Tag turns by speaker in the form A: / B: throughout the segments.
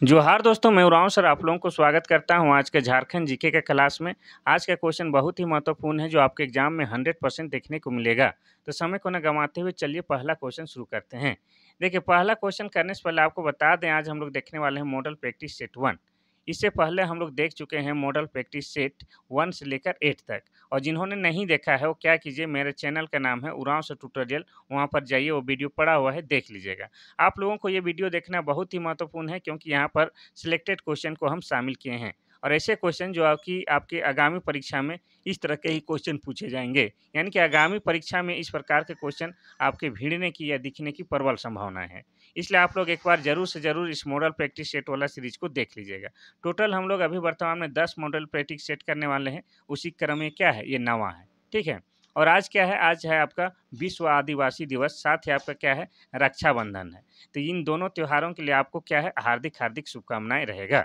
A: जोहार दोस्तों, मैं उरांव सर आप लोगों को स्वागत करता हूँ आज के झारखंड जीके के क्लास में। आज का क्वेश्चन बहुत ही महत्वपूर्ण है जो आपके एग्जाम में 100% देखने को मिलेगा। तो समय को न गंवाते हुए चलिए पहला क्वेश्चन शुरू करते हैं। देखिए पहला क्वेश्चन करने से पहले आपको बता दें आज हम लोग देखने वाले हैं मॉडल प्रैक्टिस सेट 1। इससे पहले हम लोग देख चुके हैं मॉडल प्रैक्टिस सेट 1 से लेकर 8 तक। और जिन्होंने नहीं देखा है वो क्या कीजिए, मेरे चैनल का नाम है उरांव सर ट्यूटोरियल, वहाँ पर जाइए, वो वीडियो पड़ा हुआ है, देख लीजिएगा। आप लोगों को ये वीडियो देखना बहुत ही महत्वपूर्ण है क्योंकि यहाँ पर सिलेक्टेड क्वेश्चन को हम शामिल किए हैं और ऐसे क्वेश्चन जो आपके आगामी परीक्षा में इस तरह के ही क्वेश्चन पूछे जाएंगे। यानी कि आगामी परीक्षा में इस प्रकार के क्वेश्चन आपके भिड़ने की या दिखने की प्रबल संभावना है। इसलिए आप लोग एक बार जरूर से जरूर इस मॉडल प्रैक्टिस सेट वाला सीरीज को देख लीजिएगा। टोटल हम लोग अभी वर्तमान में 10 मॉडल प्रैक्टिस सेट करने वाले हैं। उसी क्रम में क्या है, ये 9वां है। ठीक है। और आज क्या है, आज है आपका विश्व आदिवासी दिवस, साथ ही आपका क्या है, रक्षाबंधन है। तो इन दोनों त्योहारों के लिए आपको क्या है, हार्दिक हार्दिक शुभकामनाएं रहेगा।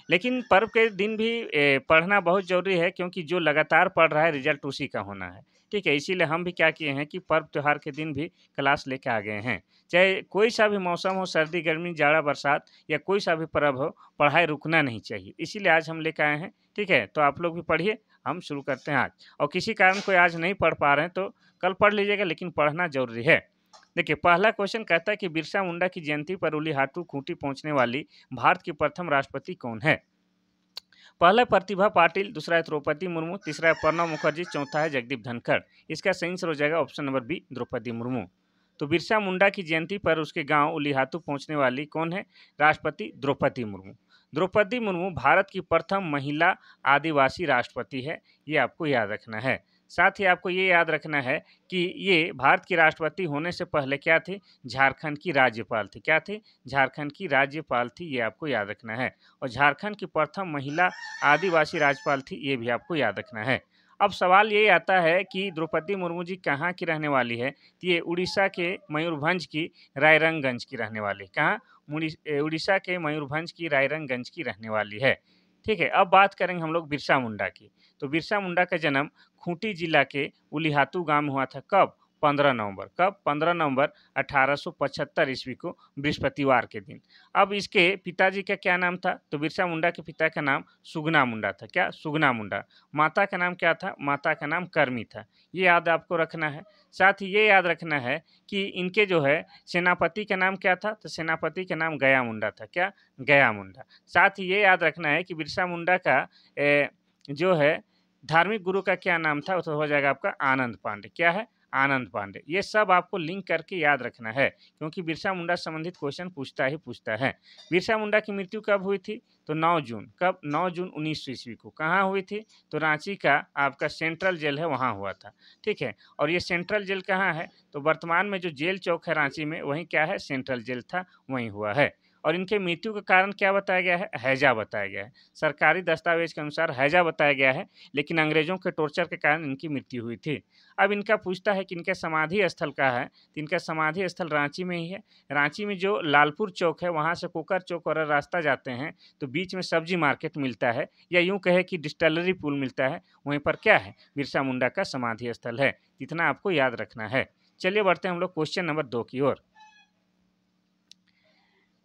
A: लेकिन पर्व के दिन भी पढ़ना बहुत ज़रूरी है क्योंकि जो लगातार पढ़ रहा है रिजल्ट उसी का होना है। ठीक है, इसीलिए हम भी क्या किए हैं कि पर्व त्योहार के दिन भी क्लास लेके आ गए हैं। चाहे कोई सा भी मौसम हो, सर्दी गर्मी जाड़ा बरसात या कोई सा भी पर्व हो, पढ़ाई रुकना नहीं चाहिए। इसीलिए आज हम लेके आए हैं। ठीक है, तो आप लोग भी पढ़िए, हम शुरू करते हैं आज। और किसी कारण कोई आज नहीं पढ़ पा रहे हैं तो कल पढ़ लीजिएगा, लेकिन पढ़ना ज़रूरी है। देखिए पहला क्वेश्चन कहता है कि बिरसा मुंडा की जयंती पर उलीहाटू खूंटी पहुंचने वाली भारत की प्रथम राष्ट्रपति कौन है? पहला प्रतिभा पाटिल, दूसरा है द्रौपदी मुर्मू, तीसरा है प्रणब मुखर्जी, चौथा है जगदीप धनखड़। इसका सही आंसर हो जाएगा option number B, Draupadi Murmu. तो बिरसा मुंडा की जयंती पर उसके गांव उलीहातू पहुंचने वाली कौन है? राष्ट्रपति द्रौपदी मुर्मू। द्रौपदी मुर्मू भारत की प्रथम महिला आदिवासी राष्ट्रपति है, ये आपको याद रखना है। साथ ही आपको ये याद रखना है कि ये भारत की राष्ट्रपति होने से पहले क्या थी? झारखंड की राज्यपाल थी। क्या थी? झारखंड की राज्यपाल थी, ये आपको याद रखना है। और झारखंड की प्रथम महिला आदिवासी राज्यपाल थी, ये भी आपको याद रखना है। अब सवाल ये आता है कि द्रौपदी मुर्मू जी कहाँ की रहने वाली है? तो ये उड़ीसा के मयूरभंज की रायरंगगंज की रहने वाली। कहाँ? उड़ीसा के मयूरभंज की रायरंगगंज की रहने वाली है। ठीक है, अब बात करेंगे हम लोग बिरसा मुंडा की। तो बिरसा मुंडा का जन्म खूंटी जिला के उलीहातू गांव में हुआ था। कब? 15 नवंबर। कब? 15 नवंबर 1875 ईस्वी को, बृहस्पतिवार के दिन। अब इसके पिताजी का क्या नाम था? तो बिरसा मुंडा के पिता का नाम सुगना मुंडा था। क्या? सुगना मुंडा। माता का नाम क्या था? माता का नाम करमी था। ये याद आपको रखना है। साथ ही ये याद रखना है कि इनके जो है सेनापति का नाम क्या था? तो सेनापति का नाम गया मुंडा था। क्या? गया मुंडा। साथ ही ये याद रखना है कि बिरसा मुंडा का जो है धार्मिक गुरु का क्या नाम था? तो हो जाएगा आपका आनंद पांडे। क्या है? आनंद पांडे। ये सब आपको लिंक करके याद रखना है क्योंकि बिरसा मुंडा संबंधित क्वेश्चन पूछता ही पूछता है। बिरसा मुंडा की मृत्यु कब हुई थी? तो 9 जून। कब? 9 जून 1900 ईस्वी को। कहाँ हुई थी? तो रांची का आपका सेंट्रल जेल है, वहाँ हुआ था। ठीक है, और ये सेंट्रल जेल कहाँ है? तो वर्तमान में जो जेल चौक है रांची में, वहीं क्या है? सेंट्रल जेल था, वहीं हुआ है। और इनके मृत्यु का कारण क्या बताया गया है? हैजा बताया गया है। सरकारी दस्तावेज के अनुसार हैजा बताया गया है, लेकिन अंग्रेजों के टॉर्चर के कारण इनकी मृत्यु हुई थी। अब इनका पूछता है कि इनका समाधि स्थल कहाँ है? तो इनका समाधि स्थल रांची में ही है। रांची में जो लालपुर चौक है, वहाँ से कोकर चौक और रास्ता जाते हैं तो बीच में सब्जी मार्केट मिलता है, या यूँ कहे कि डिस्टिलरी पुल मिलता है, वहीं पर क्या है? बिरसा मुंडा का समाधि स्थल है। इतना आपको याद रखना है। चलिए बढ़ते हैं हम लोग क्वेश्चन नंबर 2 की ओर।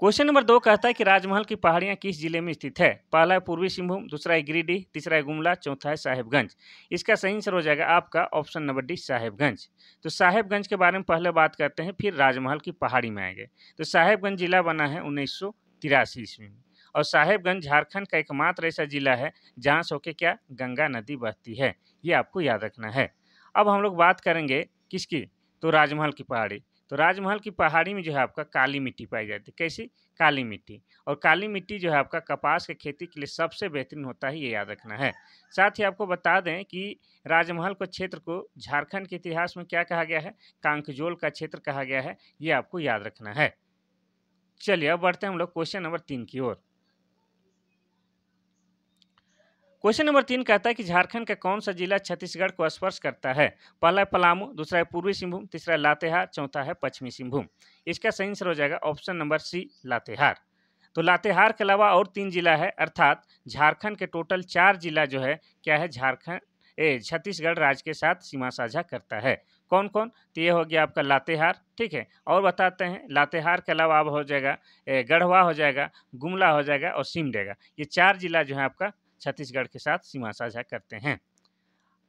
A: क्वेश्चन नंबर 2 कहता है कि राजमहल की पहाड़ियां किस जिले में स्थित है? पहला है पूर्वी सिंहभूम, दूसरा है गिरिडीह, तीसरा है गुमला, चौथा है साहेबगंज। इसका सही आंसर हो जाएगा आपका ऑप्शन नंबर डी, साहेबगंज। तो साहेबगंज के बारे में पहले बात करते हैं, फिर राजमहल की पहाड़ी में आएंगे। तो साहेबगंज जिला बना है 1983 ईस्वी में। और साहेबगंज झारखंड का एकमात्र ऐसा जिला है जहाँ से होके क्या, गंगा नदी बहती है। ये आपको याद रखना है। अब हम लोग बात करेंगे किसकी? तो राजमहल की पहाड़ी। तो राजमहल की पहाड़ी में जो है आपका काली मिट्टी पाई जाती है। कैसी? काली मिट्टी। और काली मिट्टी जो है आपका कपास की खेती के लिए सबसे बेहतरीन होता है, ये याद रखना है। साथ ही आपको बता दें कि राजमहल को क्षेत्र को झारखंड के इतिहास में क्या कहा गया है? कांकजोल का क्षेत्र कहा गया है, ये आपको याद रखना है। चलिए अब बढ़ते हैं हम लोग क्वेश्चन नंबर 3 की ओर। क्वेश्चन नंबर 3 कहता है कि झारखंड का कौन सा जिला छत्तीसगढ़ को स्पर्श करता है? पहला है पलामू, दूसरा है पूर्वी सिंहभूम, तीसरा है लातेहार, चौथा है पश्चिमी सिंहभूम। इसका सही आंसर हो जाएगा ऑप्शन नंबर सी, लातेहार। तो लातेहार के अलावा और 3 जिला है, अर्थात झारखंड के टोटल 4 जिला जो है क्या है, झारखंड छत्तीसगढ़ राज्य के साथ सीमा साझा करता है। कौन-कौन? तो ये हो गया आपका लातेहार, ठीक है? और बताते हैं, लातेहार के अलावा अब हो जाएगा गढ़वा हो जाएगा, गुमला हो जाएगा और सिमडेगा। ये 4 जिला जो है आपका छत्तीसगढ़ के साथ सीमा साझा करते हैं।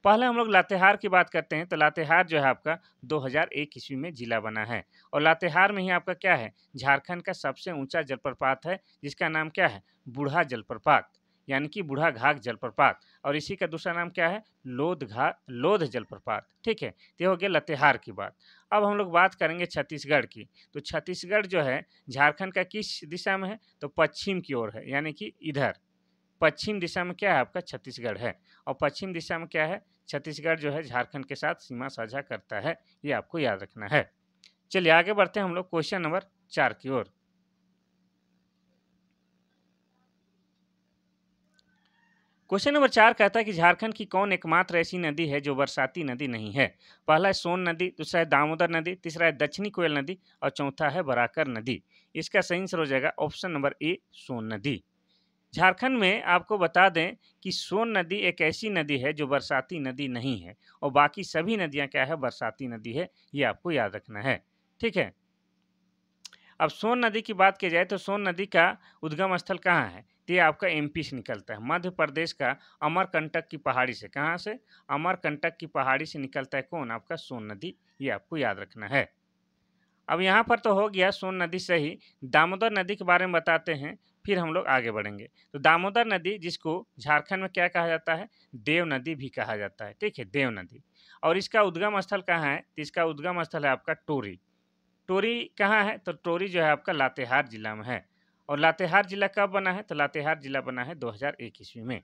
A: पहले हम लोग लातेहार की बात करते हैं, तो लातेहार जो है आपका 2001 ईस्वी में जिला बना है और लातेहार में ही आपका क्या है, झारखंड का सबसे ऊंचा जलप्रपात है, जिसका नाम क्या है, बूढ़ा जलप्रपात, यानी कि बूढ़ा घाघ जलप्रपात। और इसी का दूसरा नाम क्या है, लोध जलप्रपात, ठीक है। तो ये हो गया लातेहार की बात। अब हम लोग बात करेंगे छत्तीसगढ़ की, तो छत्तीसगढ़ जो है झारखंड का किस दिशा में है, तो पश्चिम की ओर है, यानी कि इधर पश्चिम दिशा में क्या है आपका छत्तीसगढ़ है। और पश्चिम दिशा में क्या है, छत्तीसगढ़ जो है झारखंड के साथ सीमा साझा करता है, ये आपको याद रखना है। चलिए आगे बढ़ते हैं हम लोग क्वेश्चन नंबर 4 की ओर। क्वेश्चन नंबर 4 कहता है कि झारखंड की कौन एकमात्र ऐसी नदी है जो बरसाती नदी नहीं है। पहला है सोन नदी, दूसरा है दामोदर नदी, तीसरा है दक्षिणी कोयल नदी और चौथा है बराकर नदी। इसका सही आंसर हो जाएगा ऑप्शन नंबर ए, सोन नदी। झारखंड में आपको बता दें कि सोन नदी एक ऐसी नदी है जो बरसाती नदी नहीं है और बाकी सभी नदियां क्या है, बरसाती नदी है, ये आपको याद रखना है, ठीक है। अब सोन नदी की बात की जाए तो सोन नदी का उद्गम स्थल कहाँ है, तो ये आपका एमपी से निकलता है, मध्य प्रदेश का अमरकंटक की पहाड़ी से। कहाँ से, अमरकंटक की पहाड़ी से निकलता है कौन, आपका सोन नदी, ये आपको याद रखना है। अब यहाँ पर तो हो गया सोन नदी से ही, दामोदर नदी के बारे में बताते हैं, फिर हम लोग आगे बढ़ेंगे। तो दामोदर नदी, जिसको झारखंड में क्या कहा जाता है, देव नदी भी कहा जाता है, ठीक है, देव नदी। और इसका उद्गम स्थल कहाँ है, तो इसका उद्गम स्थल है आपका टोरी। टोरी कहाँ है, तो टोरी जो है आपका लातेहार जिला में है। और लातेहार जिला कब बना है, तो लातेहार जिला बना है 2001 ईस्वी में।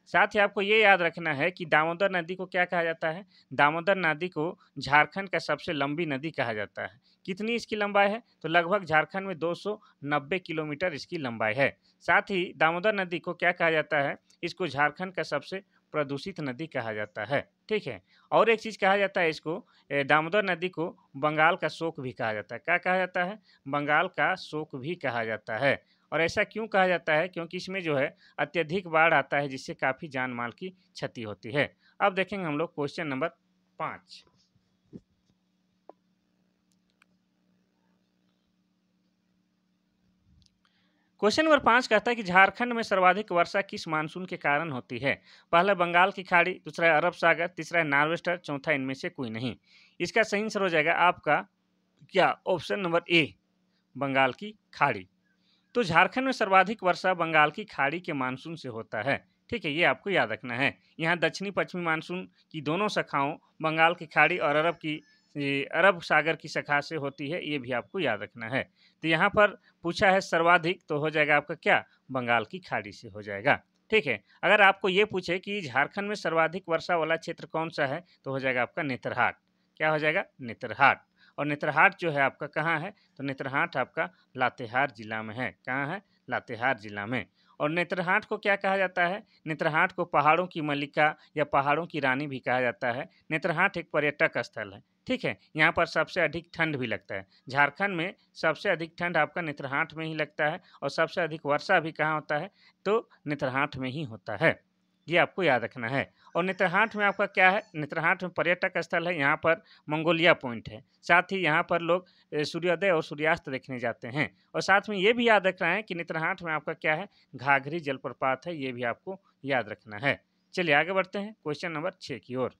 A: साथ ही आपको ये याद रखना है कि दामोदर नदी को क्या कहा जाता है, दामोदर नदी को झारखंड का सबसे लंबी नदी कहा जाता है। कितनी इसकी लंबाई है, तो लगभग झारखंड में 290 किलोमीटर इसकी लंबाई है। साथ ही दामोदर नदी को क्या कहा जाता है, इसको झारखंड का सबसे प्रदूषित नदी कहा जाता है, ठीक है। और एक चीज़ कहा जाता है इसको, दामोदर नदी को बंगाल का शोक भी कहा जाता है। क्या कहा जाता है, बंगाल का शोक भी कहा जाता है। और ऐसा क्यों कहा जाता है, क्योंकि इसमें जो है अत्यधिक बाढ़ आता है, जिससे काफ़ी जान माल की क्षति होती है। अब देखेंगे हम लोग क्वेश्चन नंबर 5। क्वेश्चन नंबर 5 कहता है कि झारखंड में सर्वाधिक वर्षा किस मानसून के कारण होती है। पहला बंगाल की खाड़ी, दूसरा है अरब सागर, तीसरा है नार्वेस्टर, चौथा इनमें से कोई नहीं। इसका सही आंसर हो जाएगा आपका क्या, ऑप्शन नंबर ए, बंगाल की खाड़ी। तो झारखंड में सर्वाधिक वर्षा बंगाल की खाड़ी के मानसून से होता है, ठीक है, ये आपको याद रखना है। यहाँ दक्षिणी पश्चिमी मानसून की दोनों शाखाओं, बंगाल की खाड़ी और अरब सागर की शाखा से होती है, ये भी आपको याद रखना है। तो यहाँ पर पूछा है सर्वाधिक, तो हो जाएगा आपका क्या, बंगाल की खाड़ी से हो जाएगा, ठीक है। अगर आपको ये पूछे कि झारखंड में सर्वाधिक वर्षा वाला क्षेत्र कौन सा है, तो हो जाएगा आपका नेतरहाट। क्या हो जाएगा, नेतरहाट। और नेतरहाट जो है आपका कहाँ है, तो नेतरहाट आपका लातेहार जिला में है। कहाँ है, लातेहार जिला में। और नेतरहाट को क्या कहा जाता है, नेतरहाट को पहाड़ों की मल्लिका या पहाड़ों की रानी भी कहा जाता है। नेतरहाट एक पर्यटक स्थल है, ठीक है। यहाँ पर सबसे अधिक ठंड भी लगता है। झारखंड में सबसे अधिक ठंड आपका नेतरहाट में ही लगता है और सबसे अधिक वर्षा भी कहाँ होता है, तो नेतरहाट में ही होता है। ये आपको याद रखना है। और नेतरहाट में आपका क्या है, नेतरहाट में पर्यटक स्थल है, यहाँ पर मंगोलिया पॉइंट है। साथ ही यहाँ पर लोग सूर्योदय और सूर्यास्त देखने जाते हैं। और साथ में ये भी याद रखना है कि नेतरहाट में आपका क्या है, घाघरी जलप्रपात है, ये भी आपको याद रखना है। चलिए आगे बढ़ते हैं क्वेश्चन नंबर 6 की ओर।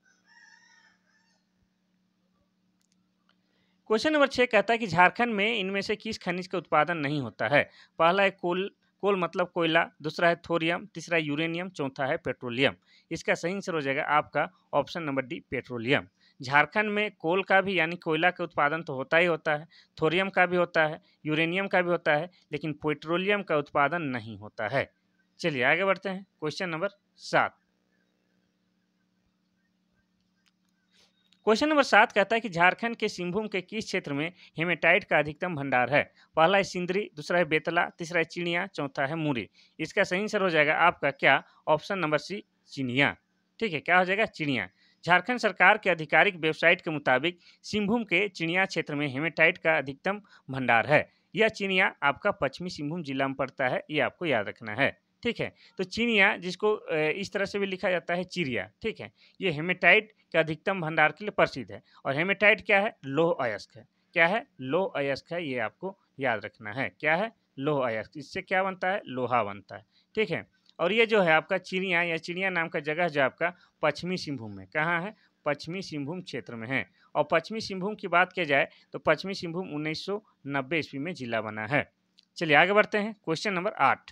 A: क्वेश्चन नंबर 6 कहता है कि झारखंड में इनमें से किस खनिज का उत्पादन नहीं होता है। पहला है कोल, कोल मतलब कोयला, दूसरा है थोरियम, तीसरा है यूरेनियम, चौथा है पेट्रोलियम। इसका सही आंसर हो जाएगा आपका option number D, petroleum. Jharkhand में कोल का भी यानी कोयला का उत्पादन तो होता ही होता है, थोरियम का भी होता है, यूरेनियम का भी होता है, लेकिन पेट्रोलियम का उत्पादन नहीं होता है। चलिए आगे बढ़ते हैं क्वेश्चन नंबर 7। क्वेश्चन नंबर 7 कहता है कि झारखंड के सिंहभूम के किस क्षेत्र में हेमेटाइट का अधिकतम भंडार है। पहला है सिंदरी, दूसरा है बेतला, तीसरा है चिड़िया, चौथा है मुरी। इसका सही आंसर हो जाएगा आपका क्या, ऑप्शन नंबर सी, चिड़िया, ठीक है। क्या हो जाएगा, चिड़िया। झारखंड सरकार के आधिकारिक वेबसाइट के मुताबिक सिंहभूम के चिड़िया क्षेत्र में हेमेटाइट का अधिकतम भंडार है। यह चिड़िया आपका पश्चिमी सिंहभूम जिला में पड़ता है, ये आपको याद रखना है, ठीक है? तो चिनिया जिसको इस तरह से भी लिखा जाता है चिरिया, ठीक है? ये हेमेटाइट के अधिकतम भंडार के लिए प्रसिद्ध है और हेमेटाइट क्या है? लौह अयस्क है। क्या है? लौह अयस्क है, ये आपको याद रखना है। क्या है? लौह अयस्क। इससे क्या बनता है? लोहा बनता है, ठीक है? और ये जो है आपका चिड़िया या चिड़िया नाम का जगह जो आपका पश्चिमी सिंहभूम में, कहाँ है? पश्चिमी सिंहभूम क्षेत्र में है। और पश्चिमी सिंहभूम की बात किया जाए तो पश्चिमी सिंहभूम 1990 ईस्वी में जिला बना है। चलिए आगे बढ़ते हैं। Question number 8।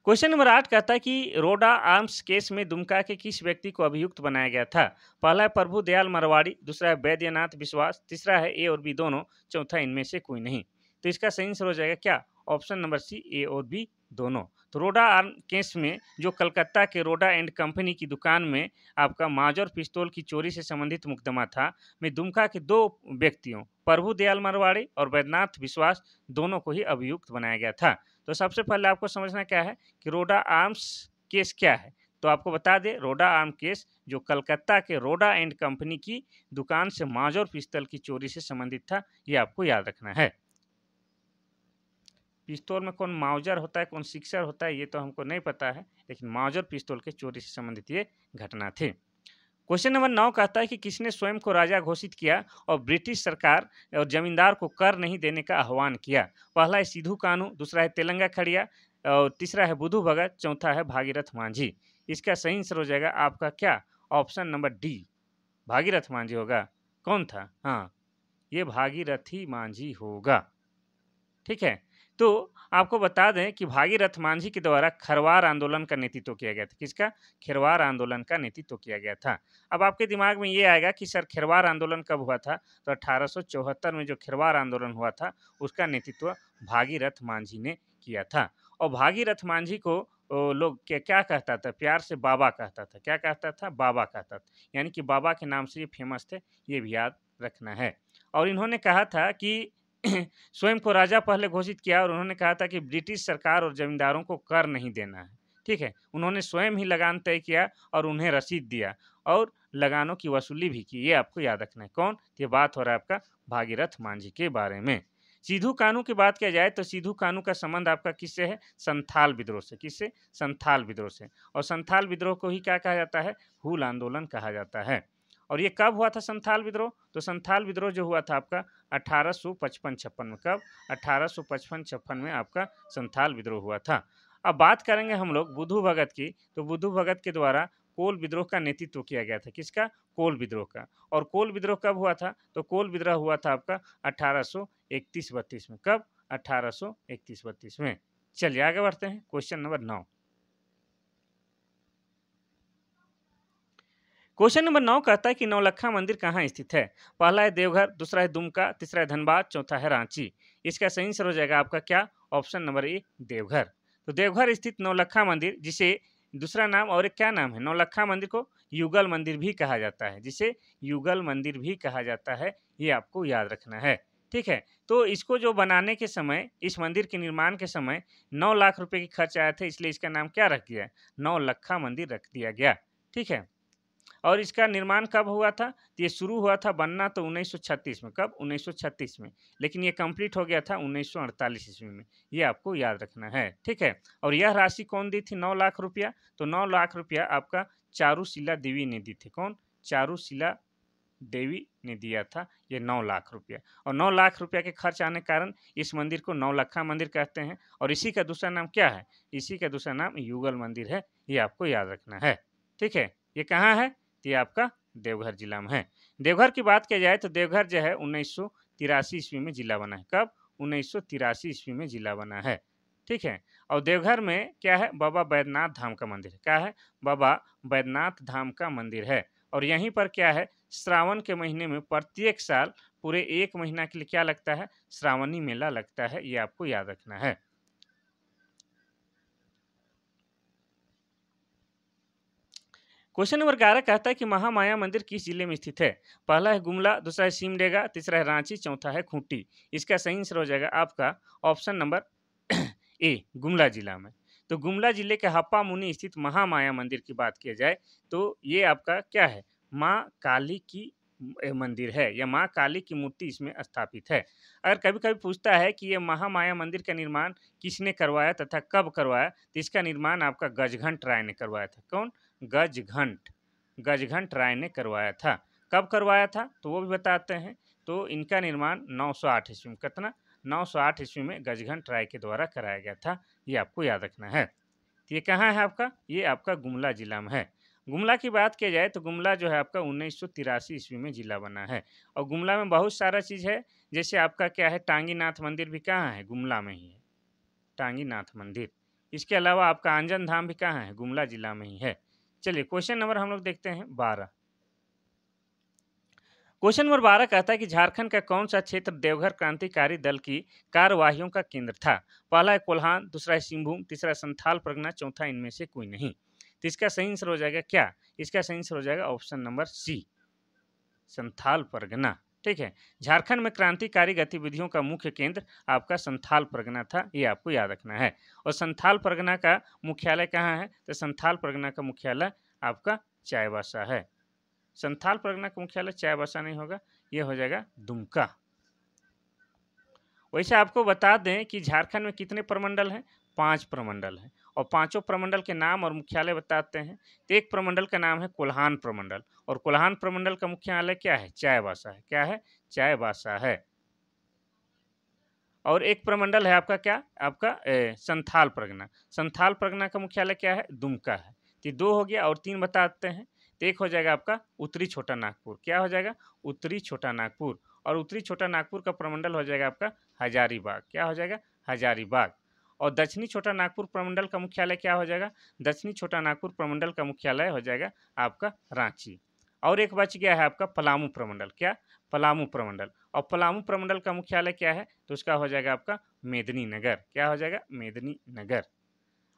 A: क्वेश्चन नंबर 8 कहता है कि रोडा आर्म्स केस में दुमका के किस व्यक्ति को अभियुक्त बनाया गया था? पहला है प्रभु दयाल मरवाड़ी, दूसरा है बैद्यनाथ विश्वास, तीसरा है ए और बी दोनों, चौथा इनमें से कोई नहीं। तो इसका सही आंसर हो जाएगा क्या? ऑप्शन नंबर सी, ए और बी दोनों। तो रोडा आर्म केस में जो कलकत्ता के रोडा एंड कंपनी की दुकान में आपका माजर पिस्तौल की चोरी से संबंधित मुकदमा था, में दुमका के दो व्यक्तियों प्रभु दयाल मरवाड़ी और बैद्यनाथ विश्वास दोनों को ही अभियुक्त बनाया गया था। तो सबसे पहले आपको समझना क्या है कि रोडा आर्म्स केस क्या है। तो आपको बता दें, रोडा आर्म केस जो कलकत्ता के रोडा एंड कंपनी की दुकान से माजौर पिस्तौल की चोरी से संबंधित था, ये आपको याद रखना है। पिस्तौल में कौन माउजर होता है, कौन सिक्सर होता है, ये तो हमको नहीं पता है, लेकिन माउजर पिस्तौल के चोरी से संबंधित ये घटना थी। क्वेश्चन नंबर 9 कहता है कि किसने स्वयं को राजा घोषित किया और ब्रिटिश सरकार और जमींदार को कर नहीं देने का आह्वान किया? पहला है सिद्धू कानू, दूसरा है तेलंगा खड़िया और तीसरा है बुधू भगत, चौथा है भागीरथ मांझी। इसका सही आंसर हो जाएगा आपका क्या? Option number D, Bhagirath Manjhi होगा। कौन था? हाँ, ये भागीरथी मांझी होगा, ठीक है? तो आपको बता दें कि भागीरथ मांझी के द्वारा खरवार आंदोलन का नेतृत्व किया गया था। किसका? खिरवार आंदोलन का नेतृत्व किया गया था। अब आपके दिमाग में ये आएगा कि सर खिरवार आंदोलन कब हुआ था? तो 1874 में जो खिरवार आंदोलन हुआ था, उसका नेतृत्व भागीरथ मांझी ने किया था। और भागीरथ मांझी को लोग क्या कहता था? प्यार से बाबा कहता था। क्या कहता था? बाबा कहता था। यानी कि बाबा के नाम से ये फेमस थे, ये भी याद रखना है। और इन्होंने कहा था कि स्वयं को राजा पहले घोषित किया और उन्होंने कहा था कि ब्रिटिश सरकार और जमींदारों को कर नहीं देना है, ठीक है? उन्होंने स्वयं ही लगान तय किया और उन्हें रसीद दिया और लगानों की वसूली भी की। ये आपको याद रखना है। कौन? ये बात हो रहा है आपका भागीरथ मांझी के बारे में। सिद्धू कानू की बात किया जाए तो सिद्धू कानू का संबंध आपका किससे है? संथाल विद्रोह से। किससे? संथाल विद्रोह से। और संथाल विद्रोह को ही क्या कहा जाता है? हूल आंदोलन कहा जाता है। और ये कब हुआ था संथाल विद्रोह? तो संथाल विद्रोह जो हुआ था आपका 1855-56 में। कब? 1855-56 में आपका संथाल विद्रोह हुआ था। अब बात करेंगे हम लोग बुधू भगत की, तो बुधू भगत के द्वारा कोल विद्रोह का नेतृत्व किया गया था। किसका? कोल विद्रोह का। और कोल विद्रोह कब हुआ था? तो कोल विद्रोह हुआ था आपका 1831-32 में। कब? 1831-32 में। चलिए आगे बढ़ते हैं। Question number 9। क्वेश्चन नंबर 9 कहता है कि नौलखा मंदिर कहाँ स्थित है? पहला है देवघर, दूसरा है दुमका, तीसरा है धनबाद, चौथा है रांची। इसका सही आंसर हो जाएगा आपका क्या? Option number A, Deoghar. तो देवघर स्थित नौलखा मंदिर, जिसे दूसरा नाम और एक क्या नाम है? नौलखा मंदिर को युगल मंदिर भी कहा जाता है, जिसे युगल मंदिर भी कहा जाता है। ये आपको याद रखना है, ठीक है? तो इसको जो बनाने के समय, इस मंदिर के निर्माण के समय 9 लाख रुपए की खर्च आया था, इसलिए इसका नाम क्या रख दिया? नौलखा मंदिर रख दिया गया, ठीक है? और इसका निर्माण कब हुआ था? तो ये शुरू हुआ था बनना तो 1936 में। कब? 1936 में। लेकिन ये कंप्लीट हो गया था 1948 ईस्वी में। ये आपको याद रखना है, ठीक है? और यह राशि कौन दी थी 9 लाख रुपया? तो 9 लाख रुपया आपका चारूशिला देवी ने दी थी। कौन? चारूशिला देवी ने दिया था ये 9 लाख रुपया। और 9 लाख रुपया के खर्च आने के कारण इस मंदिर को नौलखा मंदिर कहते हैं। और इसी का दूसरा नाम क्या है? इसी का दूसरा नाम युगल मंदिर है। ये आपको याद रखना है, ठीक है? ये कहाँ है? ये आपका देवघर जिला में है। देवघर की बात की जाए तो देवघर जो है 1983 ईस्वी में जिला बना है। कब? 1983 ईस्वी में जिला बना है, ठीक है? और देवघर में क्या है? बाबा बैद्यनाथ धाम का मंदिर है। क्या है? बाबा बैद्यनाथ धाम का मंदिर है। और यहीं पर क्या है? श्रावण के महीने में प्रत्येक साल पूरे 1 महीना के लिए क्या लगता है? श्रावणी मेला लगता है। ये आपको याद रखना है। क्वेश्चन नंबर 11 कहता है कि महामाया मंदिर किस जिले में स्थित है? पहला है गुमला, दूसरा है सिमडेगा, तीसरा है रांची, चौथा है खूंटी। इसका सही आंसर हो जाएगा आपका ऑप्शन नंबर ए, गुमला जिला में। तो गुमला जिले के हप्पा मुनि स्थित महामाया मंदिर की बात की जाए तो ये आपका क्या है? माँ काली की मंदिर है या माँ काली की मूर्ति इसमें स्थापित है। अगर कभी-कभी पूछता है कि ये महामाया मंदिर का निर्माण किसने करवाया तथा कब करवाया, तो इसका निर्माण आपका गजघंट राय ने करवाया था। कौन? गजघंट, गजघंट राय ने करवाया था। कब करवाया था? तो वो भी बताते हैं। तो इनका निर्माण 908 ईस्वी में, कितना? 908 ईस्वी में गजघंट राय के द्वारा कराया गया था। ये आपको याद रखना है। तो ये कहाँ है आपका? ये आपका गुमला जिला में है। गुमला की बात की जाए तो गुमला जो है आपका 1983 ईस्वी में जिला बना है और गुमला में बहुत सारा चीज़ है। जैसे आपका क्या है, टांगीनाथ मंदिर भी कहाँ है? गुमला में ही है, टांगीनाथ मंदिर। इसके अलावा आपका अंजन धाम भी कहाँ है? गुमला जिला में ही है। चलिए क्वेश्चन नंबर हम लोग देखते हैं 12। क्वेश्चन नंबर 12 कहता है कि झारखंड का कौन सा क्षेत्र देवघर क्रांतिकारी दल की कार्यवाहियों का केंद्र था? पहला है कोल्हान, दूसरा है सिंहभूम, तीसरा है संथाल परगना, चौथा इनमें से कोई नहीं। तो इसका सही आंसर हो जाएगा क्या? इसका सही आंसर हो जाएगा option number C, Santhal Pargana. ठीक है, झारखंड में क्रांतिकारी गतिविधियों का मुख्य केंद्र आपका संथाल परगना था, ये आपको याद रखना है। और संथाल परगना का मुख्यालय कहाँ है? तो संथाल परगना का मुख्यालय आपका चाईबासा है। संथाल परगना का मुख्यालय चाईबासा नहीं होगा, ये हो जाएगा दुमका। वैसे आपको बता दें कि झारखंड में कितने प्रमंडल हैं? 5 प्रमंडल हैं और पांचों प्रमंडल के नाम और मुख्यालय बताते हैं। तो एक प्रमंडल का नाम है कोल्हान प्रमंडल और कोल्हान प्रमंडल का मुख्यालय क्या है? चाईबासा है। क्या है? चाईबासा है। और एक प्रमंडल है आपका क्या? आपका संथाल परगना। संथाल परगना का मुख्यालय क्या है? दुमका है। तो 2 हो गया और 3 बताते हैं। तो एक हो जाएगा आपका उत्तरी छोटा नागपुर। क्या हो जाएगा? उत्तरी छोटा नागपुर। और उत्तरी छोटा नागपुर का प्रमंडल हो जाएगा आपका हजारीबाग। क्या हो जाएगा? हजारीबाग। और दक्षिणी छोटा नागपुर प्रमंडल का मुख्यालय क्या हो जाएगा? दक्षिणी छोटा नागपुर प्रमंडल का मुख्यालय हो जाएगा आपका रांची। और एक बच गया है आपका पलामू प्रमंडल। क्या? पलामू प्रमंडल। और पलामू प्रमंडल का मुख्यालय क्या है? तो उसका हो जाएगा आपका मेदिनीनगर। क्या हो जाएगा? मेदिनीनगर।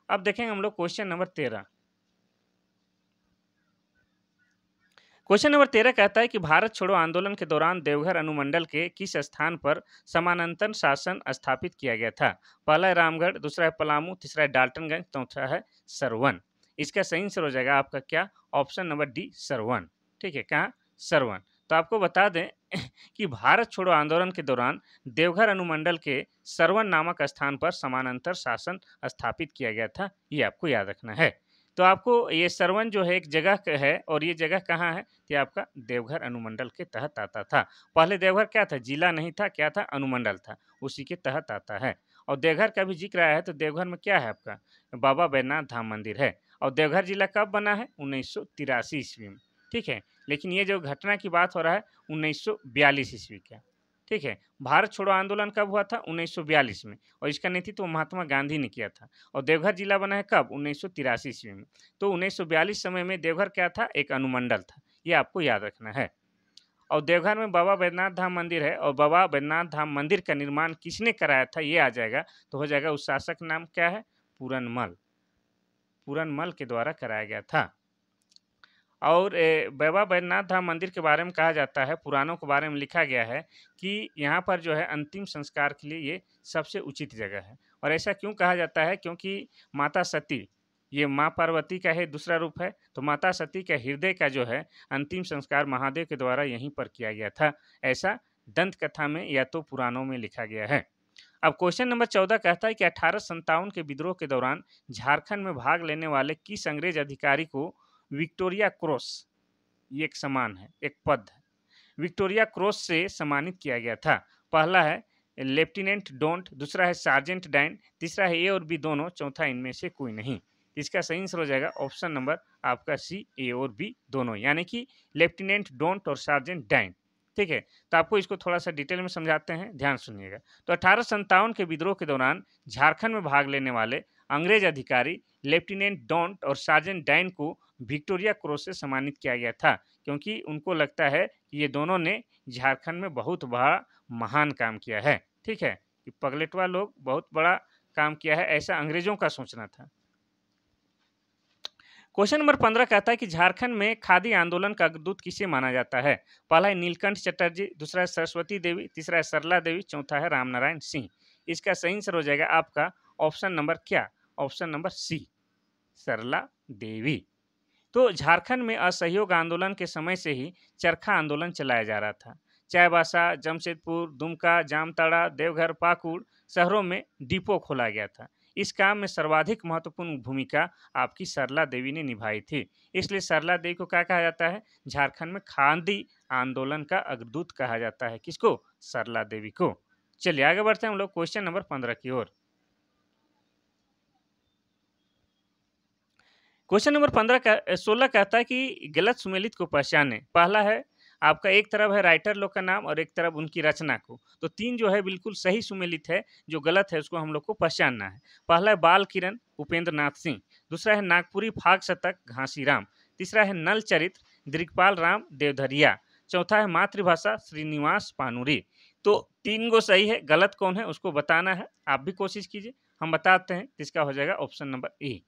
A: अब देखेंगे हम लोग क्वेश्चन नंबर 13। क्वेश्चन नंबर 13 कहता है कि भारत छोड़ो आंदोलन के दौरान देवघर अनुमंडल के किस स्थान पर समानांतर शासन स्थापित किया गया था? पहला है रामगढ़, दूसरा है पलामू, तीसरा है डाल्टनगंज, चौथा है सरवन। इसका सही आंसर हो जाएगा आपका क्या? Option number D, Sarwan. ठीक है, कहाँ? सरवन। तो आपको बता दें कि भारत छोड़ो आंदोलन के दौरान देवघर अनुमंडल के सरवन नामक स्थान पर समानांतर शासन स्थापित किया गया था, ये आपको याद रखना है। तो आपको ये सरवन जो है एक जगह है और ये जगह कहाँ है? ये आपका देवघर अनुमंडल के तहत आता था। पहले देवघर क्या था? जिला नहीं था, क्या था? अनुमंडल था, उसी के तहत आता है। और देवघर का भी जिक्र आया है तो देवघर में क्या है आपका? बाबा बैद्यनाथ धाम मंदिर है। और देवघर जिला कब बना है? 1983 ईस्वी में। ठीक है, लेकिन ये जो घटना की बात हो रहा है 1942 ईस्वी का। ठीक है, भारत छोड़ो आंदोलन कब हुआ था? 1942 में और इसका नेतृत्व महात्मा गांधी ने किया था। और देवघर जिला बना है कब? 1983 ईस्वी में। तो 1942 समय में देवघर क्या था? एक अनुमंडल था, ये आपको याद रखना है। और देवघर में बाबा बैद्यनाथ धाम मंदिर है और बाबा बैद्यनाथ धाम मंदिर का निर्माण किसने कराया था? ये आ जाएगा। तो हो जाएगा उस शासक नाम क्या है? पूरनमल। पूरनमल के द्वारा कराया गया था। और बाबा बैद्यनाथ धाम मंदिर के बारे में कहा जाता है, पुराणों के बारे में लिखा गया है कि यहाँ पर जो है अंतिम संस्कार के लिए ये सबसे उचित जगह है। और ऐसा क्यों कहा जाता है? क्योंकि माता सती, ये माँ पार्वती का है दूसरा रूप है, तो माता सती का हृदय का जो है अंतिम संस्कार महादेव के द्वारा यहीं पर किया गया था। ऐसा दंत कथा में या तो पुराणों में लिखा गया है। अब क्वेश्चन नंबर 14 कहता है कि 1857 के विद्रोह के दौरान झारखंड में भाग लेने वाले किस अंग्रेज अधिकारी को विक्टोरिया क्रॉस, ये एक सम्मान है, एक पद है, विक्टोरिया क्रॉस से सम्मानित किया गया था? पहला है लेफ्टिनेंट डोंट, दूसरा है सार्जेंट डाइन, तीसरा है ए और बी दोनों, चौथा इनमें से कोई नहीं। इसका सही आंसर हो जाएगा ऑप्शन नंबर आपका सी, ए और बी दोनों, यानी कि लेफ्टिनेंट डोंट और सार्जेंट डाइन। ठीक है, तो आपको इसको थोड़ा सा डिटेल में समझाते हैं, ध्यान सुनिएगा। तो 1857 के विद्रोह के दौरान झारखंड में भाग लेने वाले अंग्रेज अधिकारी लेफ्टिनेंट डोंट और सार्जेंट डाइन को विक्टोरिया क्रॉस से सम्मानित किया गया था, क्योंकि उनको लगता है कि ये दोनों ने झारखंड में बहुत बड़ा महान काम किया है। ठीक है, कि पगलेटवा लोग बहुत बड़ा काम किया है, ऐसा अंग्रेजों का सोचना था। क्वेश्चन नंबर 15 कहता है कि झारखंड में खादी आंदोलन का दूत किसे माना जाता है? पहला है नीलकंठ चटर्जी, दूसरा है सरस्वती देवी, तीसरा है सरला देवी, चौथा है रामनारायण सिंह। इसका सही आंसर हो जाएगा आपका ऑप्शन नंबर क्या? ऑप्शन नंबर सी, सरला देवी। तो झारखंड में असहयोग आंदोलन के समय से ही चरखा आंदोलन चलाया जा रहा था। चाईबासा, जमशेदपुर, दुमका, जामताड़ा, देवघर, पाकुड़ शहरों में डिपो खोला गया था। इस काम में सर्वाधिक महत्वपूर्ण भूमिका आपकी सरला देवी ने निभाई थी। इसलिए सरला देवी को क्या कहा जाता है? झारखंड में खादी आंदोलन का अग्रदूत कहा जाता है। किसको? सरला देवी को। चलिए आगे बढ़ते हैं हम लोग क्वेश्चन नंबर 15 की ओर। क्वेश्चन नंबर 16 कहता है कि गलत सुमेलित को पहचाने। पहला है आपका, एक तरफ है राइटर लोग का नाम और एक तरफ उनकी रचना को। तो 3 जो है बिल्कुल सही सुमेलित है, जो गलत है उसको हम लोग को पहचानना है। पहला है बाल किरण उपेंद्र नाथ सिंह, दूसरा है नागपुरी फाग शतक घासीराम, तीसरा है नल चरित्र दिग्पाल राम देवधरिया, चौथा है मातृभाषा श्रीनिवास पानुरी। तो 3 गो सही है, गलत कौन है उसको बताना है। आप भी कोशिश कीजिए, हम बताते हैं। इसका हो जाएगा ऑप्शन नंबर ए।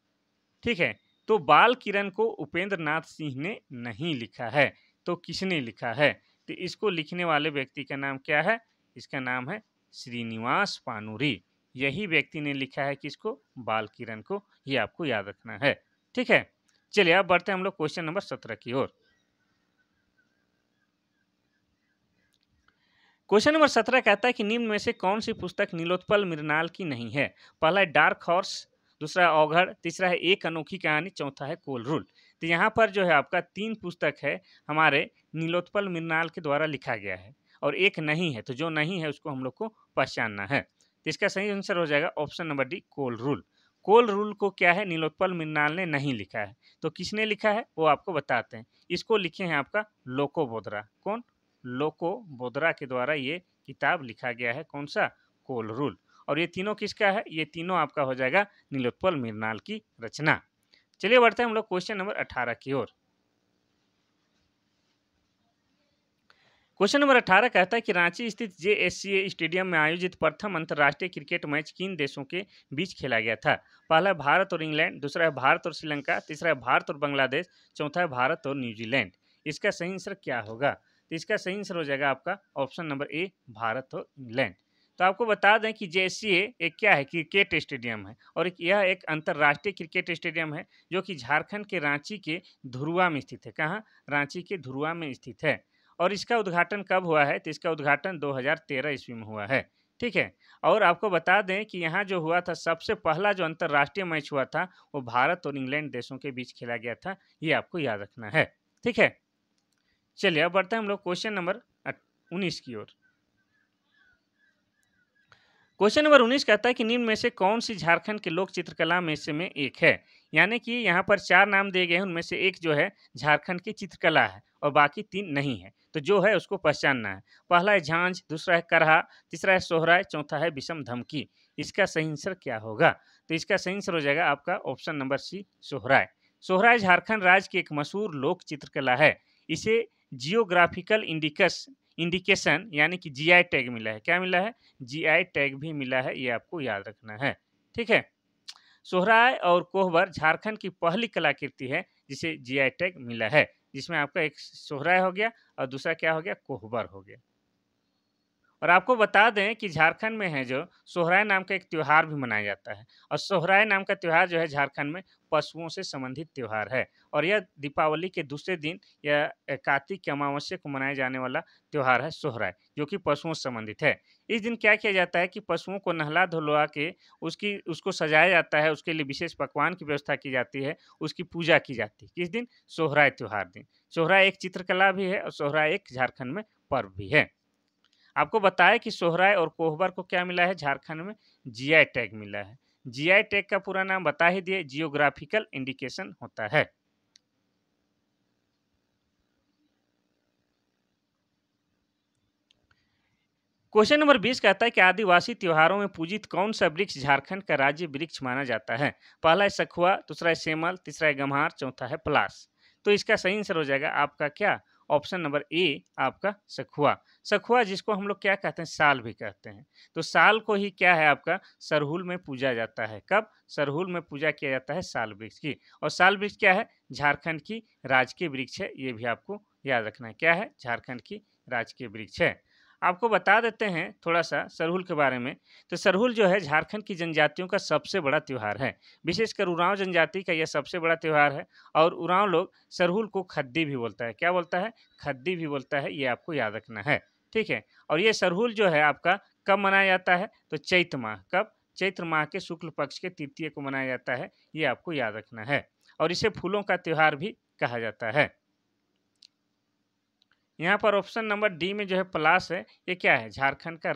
A: ठीक है, तो बाल किरण को उपेंद्र नाथ सिंह ने नहीं लिखा है, तो किसने लिखा है? तो इसको लिखने वाले व्यक्ति का नाम क्या है? इसका नाम है श्रीनिवास पानुरी। यही व्यक्ति ने लिखा है किसको? बाल किरण को। ये आपको याद रखना है। ठीक है, चलिए अब बढ़ते हैं हम लोग क्वेश्चन नंबर 17 की ओर। क्वेश्चन नंबर 17 कहता है कि निम्न में से कौन सी पुस्तक नीलोत्पल मृणाल की नहीं है? पहला है डार्क हॉर्स, दूसरा है औघड़, तीसरा है एक अनोखी कहानी, चौथा है कोलरूल। तो यहाँ पर जो है आपका 3 पुस्तक है हमारे नीलोत्पल मृणाल के द्वारा लिखा गया है और एक नहीं है। तो जो नहीं है उसको हम लोग को पहचानना है। तो इसका सही आंसर हो जाएगा ऑप्शन नंबर डी, कोलरूल। कोलरूल को क्या है? नीलोत्पल मृणाल ने नहीं लिखा है। तो किसने लिखा है वो आपको बताते हैं। इसको लिखे हैं आपका लोको बोदरा। कौन? लोको बोदरा के द्वारा ये किताब लिखा गया है। कौन सा? कोलरूल। और ये तीनों किसका है? ये तीनों आपका हो जाएगा नीलोत्पल मृणाल की रचना। चलिए बढ़ते हैं हम लोग क्वेश्चन नंबर 18 की ओर। क्वेश्चन नंबर 18 कहता है कि रांची स्थित जेएससीए स्टेडियम में आयोजित प्रथम अंतर्राष्ट्रीय क्रिकेट मैच किन देशों के बीच खेला गया था? पहला है भारत और इंग्लैंड, दूसरा है भारत और श्रीलंका, तीसरा है भारत और बांग्लादेश, चौथा है भारत और न्यूजीलैंड। इसका सही आंसर क्या होगा? तो इसका सही आंसर हो जाएगा आपका ऑप्शन नंबर ए, भारत और इंग्लैंड। तो आपको बता दें कि जेएससीए एक क्या है? क्रिकेट स्टेडियम है और यह एक अंतर्राष्ट्रीय क्रिकेट स्टेडियम है जो कि झारखंड के रांची के धुरुआ में स्थित है। कहाँ? रांची के धुरुआ में स्थित है। और इसका उद्घाटन कब हुआ है? तो इसका उद्घाटन 2013 ईस्वी में हुआ है। ठीक है, और आपको बता दें कि यहाँ जो हुआ था सबसे पहला जो अंतर्राष्ट्रीय मैच हुआ था वो भारत और इंग्लैंड देशों के बीच खेला गया था। ये आपको याद रखना है। ठीक है, चलिए अब बढ़ते हैं हम लोग क्वेश्चन नंबर 19 की ओर। क्वेश्चन नंबर 19 कहता है कि निम्न में से कौन सी झारखंड के लोक चित्रकला में से में एक है? यानी कि यहाँ पर 4 नाम दिए गए हैं, उनमें से एक जो है झारखंड की चित्रकला है और बाकी 3 नहीं है। तो जो है उसको पहचानना है। पहला है झांझ, दूसरा है करहा, तीसरा है सोहराय, चौथा है विषम धमकी। इसका सही आंसर क्या होगा? तो इसका सही आंसर हो जाएगा आपका option number C, Sohrai. Sohrai Jharkhand राज्य की एक मशहूर लोक चित्रकला है। इसे जियोग्राफिकल इंडिकेशन यानी कि जीआई टैग मिला है। क्या मिला है? जीआई टैग भी मिला है। ये आपको याद रखना है। ठीक है, सोहराय और कोहबर झारखंड की पहली कलाकृति है जिसे जीआई टैग मिला है, जिसमें आपका एक सोहराय हो गया और दूसरा क्या हो गया? कोहबर हो गया। और आपको बता दें कि झारखंड में है जो सोहराय नाम का एक त्योहार भी मनाया जाता है और सोहराय नाम का त्योहार जो है झारखंड में पशुओं से संबंधित त्योहार है और यह दीपावली के दूसरे दिन या कार्तिक की अमावस्या को मनाया जाने वाला त्योहार है सोहराय, जो कि पशुओं से संबंधित है। इस दिन क्या किया जाता है कि पशुओं को नहला धुलवा के उसको सजाया जाता है, उसके लिए विशेष पकवान की व्यवस्था की जाती है, उसकी पूजा की जाती है। किस दिन? सोहराय त्योहार दिन। सोहराय एक चित्रकला भी है और सोहराय एक झारखंड में पर्व भी है। आपको बताया कि सोहराय और कोहबर को क्या मिला है? झारखंड में जीआई टैग मिला है। जीआई टैग का पूरा नाम बता ही दिए, जियोग्राफिकल इंडिकेशन होता है। क्वेश्चन नंबर 20 कहता है कि आदिवासी त्योहारों में पूजित कौन सा वृक्ष झारखंड का राज्य वृक्ष माना जाता है? पहला है सखुआ, दूसरा है सेमल, तीसरा है गम्हार, चौथा है पलास। तो इसका सही आंसर हो जाएगा आपका क्या? ऑप्शन नंबर ए, आपका सखुआ। सखुआ जिसको हम लोग क्या कहते हैं? साल भी कहते हैं। तो साल को ही क्या है आपका सरहुल में पूजा जाता है। कब? सरहुल में पूजा किया जाता है साल वृक्ष की। और साल वृक्ष क्या है? झारखंड की राजकीय वृक्ष है। ये भी आपको याद रखना है। क्या है? झारखंड की राजकीय वृक्ष है। आपको बता देते हैं थोड़ा-सा सरहुल के बारे में। तो सरहुल जो है झारखंड की जनजातियों का सबसे बड़ा त्योहार है। विशेषकर उरांव जनजाति का यह सबसे बड़ा त्योहार है और उरांव लोग सरहुल को खद्दी भी बोलता है। क्या बोलता है? खद्दी भी बोलता है, ये आपको याद रखना है। ठीक है? और ये सरहुल जो है आपका कब मनाया जाता है? तो चैत माह। कब? चैत्र माह के शुक्ल पक्ष के तृतीय को मनाया जाता है, ये आपको याद रखना है। और इसे फूलों का त्योहार भी कहा जाता है। यहाँ पर ऑप्शन नंबर डी में जो है पलाश है, ये क्या है? झारखंड का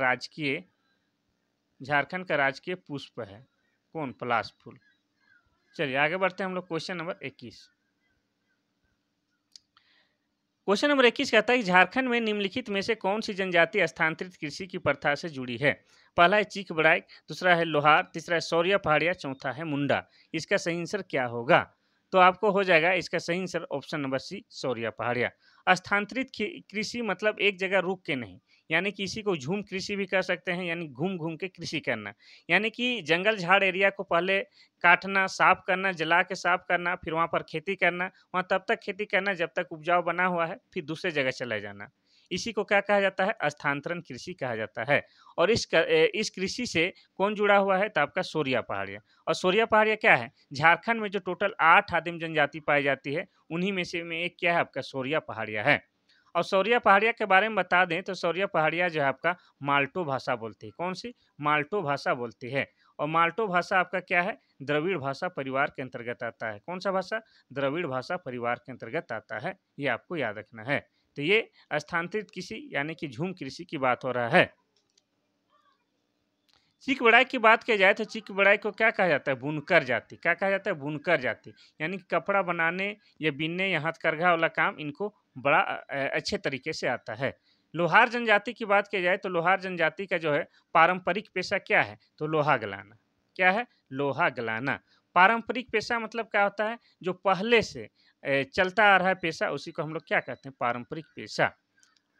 A: राजकीय पुष्प है। कौन? पलाश फूल। चलिए आगे बढ़ते हैं हम लोग क्वेश्चन नंबर 21। क्वेश्चन नंबर 21 कहता है कि झारखंड में निम्नलिखित में से कौन सी जनजाति स्थानांतरित कृषि की प्रथा से जुड़ी है? पहला है चीक बड़ाइक, दूसरा है लोहार, तीसरा है सौरिया पहाड़िया, चौथा है मुंडा। इसका सही आंसर क्या होगा? तो आपको हो जाएगा इसका सही answer option number C, Sauria Paharia. स्थानांतरित कृषि मतलब एक जगह रुक के नहीं, यानी कि इसी को झूम कृषि भी कर सकते हैं, यानी घूम घूम के कृषि करना। यानी कि जंगल झाड़ एरिया को पहले काटना, साफ करना, जला के साफ करना, फिर वहाँ पर खेती करना, वहाँ तब तक खेती करना जब तक उपजाऊ बना हुआ है, फिर दूसरे जगह चला जाना। इसी को क्या कहा जाता है? स्थानांतरण कृषि कहा जाता है। और इस कृषि से कौन जुड़ा हुआ है? तो आपका सौरिया पहाड़िया। और सौरिया पहाड़िया क्या है? झारखंड में जो टोटल 8 आदिम जनजाति पाई जाती है, उन्हीं में से एक क्या है? आपका सौरिया पहाड़िया है। और सौरिया पहाड़िया के बारे में बता दें तो सौरिया पहाड़िया जो है आपका माल्टो भाषा बोलती है। कौन सी? माल्टो भाषा बोलती है। और माल्टो भाषा आपका क्या है? द्रविड़ भाषा परिवार के अंतर्गत आता है। कौन सा भाषा? द्रविड़ भाषा परिवार के अंतर्गत आता है, ये आपको याद रखना है। तो ये स्थानांतरित कृषि यानी कि झूम कृषि की बात हो रहा है। चीक बड़ाई की बात की जाए तो चीक बड़ाई को क्या कहा जाता है? बुनकर जाति। क्या कहा जाता है? बुनकर जाति। यानी कि कपड़ा बनाने या बिनने या हथकरघा वाला काम इनको बड़ा अच्छे तरीके से आता है। लोहार जनजाति की बात की जाए तो लोहार जनजाति का जो है पारंपरिक पेशा क्या है? तो लोहा गलाना। क्या है? लोहा गलाना। पारंपरिक पेशा मतलब क्या होता है? जो पहले से चलता आ रहा है पेशा, उसी को हम लोग क्या कहते हैं? पारंपरिक पेशा।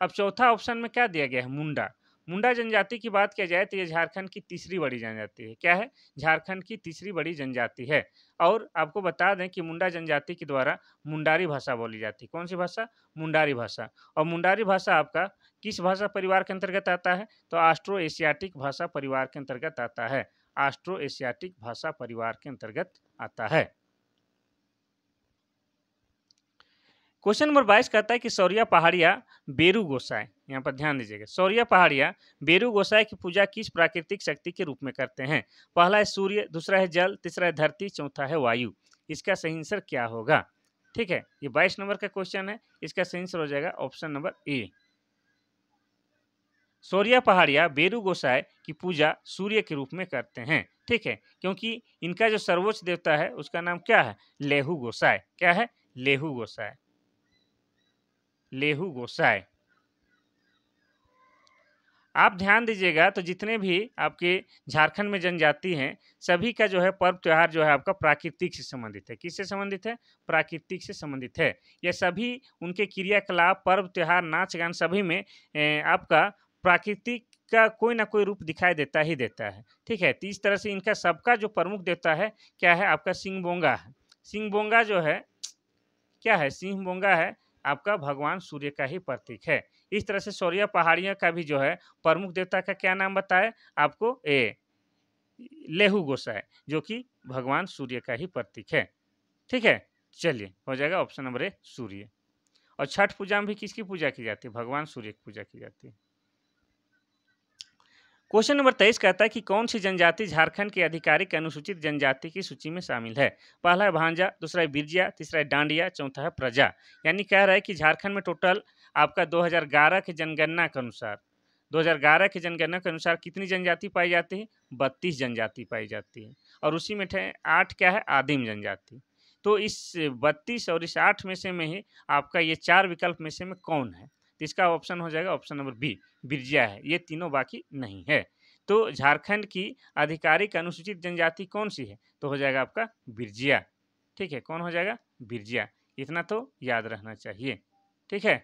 A: अब चौथा ऑप्शन में क्या दिया गया है? मुंडा। मुंडा जनजाति की बात किया जाए तो ये झारखंड की तीसरी बड़ी जनजाति है। क्या है? झारखंड की तीसरी बड़ी जनजाति है। और आपको बता दें कि मुंडा जनजाति के द्वारा मुंडारी भाषा बोली जाती है। कौन सी भाषा? मुंडारी भाषा। और मुंडारी भाषा आपका किस भाषा परिवार के अंतर्गत आता है? तो ऑस्ट्रो एशियाटिक भाषा परिवार के अंतर्गत आता है। ऑस्ट्रो एशियाटिक भाषा परिवार के अंतर्गत आता है। क्वेश्चन नंबर 22 कहता है कि सौरिया पहाड़िया बेरू गोसाई, यहाँ पर ध्यान दीजिएगा, सौरिया पहाड़िया बेरू गोसाई की पूजा किस प्राकृतिक शक्ति के रूप में करते हैं? पहला है सूर्य, दूसरा है जल, तीसरा है धरती, चौथा है वायु। इसका सही आंसर क्या होगा? ठीक है, ये 22 नंबर का क्वेश्चन है, इसका सही आंसर हो जाएगा ऑप्शन नंबर ए। सौरिया पहाड़िया बेरू गोसाई की पूजा सूर्य के रूप में करते हैं। ठीक है, क्योंकि इनका जो सर्वोच्च देवता है उसका नाम क्या है? लेहू गोसाई। क्या है? लेहू गोसाई। लेहू गोसाई। आप ध्यान दीजिएगा तो जितने भी आपके झारखंड में जनजाति हैं, सभी का जो है पर्व त्योहार जो है आपका प्राकृतिक से संबंधित है। किससे संबंधित है? प्राकृतिक से संबंधित है। ये सभी उनके क्रियाकलाप, पर्व त्योहार, नाच गान सभी में आपका प्राकृतिक का कोई ना कोई रूप दिखाई देता ही देता है। ठीक है, तो इस तरह से इनका सबका जो प्रमुख देवता है क्या है? आपका सिंहबोंगा है। सिंहबोंगा जो है क्या है? सिंहबोंगा है आपका भगवान सूर्य का ही प्रतीक है। इस तरह से सौरिया पहाड़ियों का भी जो है प्रमुख देवता का क्या नाम बताए आपको? लेहू गोसाई, जो कि भगवान सूर्य का ही प्रतीक है। ठीक है, चलिए हो जाएगा ऑप्शन नंबर ए सूर्य। और छठ पूजा में भी किसकी पूजा की जाती है? भगवान सूर्य की पूजा की जाती है। क्वेश्चन नंबर 23 कहता है कि कौन सी जनजाति झारखंड की आधिकारिक अनुसूचित जनजाति की सूची में शामिल है? पहला है भांजा, दूसरा है बिरजिया, तीसरा है डांडिया, चौथा है प्रजा। यानी कह रहा है कि झारखंड में टोटल आपका 2011 के जनगणना के अनुसार 2011 की जनगणना के अनुसार कितनी जनजाति पाई जाती है? 32 जनजाति पाई जाती है। और उसी में 8 क्या है? आदिम जनजाति। तो इस 32 और इस 8 में से में ही आपका ये 4 विकल्प में से में कौन है? तो इसका ऑप्शन हो जाएगा ऑप्शन नंबर बी, बिरजिया है। ये तीनों बाकी नहीं है। तो झारखंड की आधिकारिक अनुसूचित जनजाति कौन सी है? तो हो जाएगा आपका बिरजिया। ठीक है, कौन हो जाएगा? बिरजिया। इतना तो याद रहना चाहिए। ठीक है,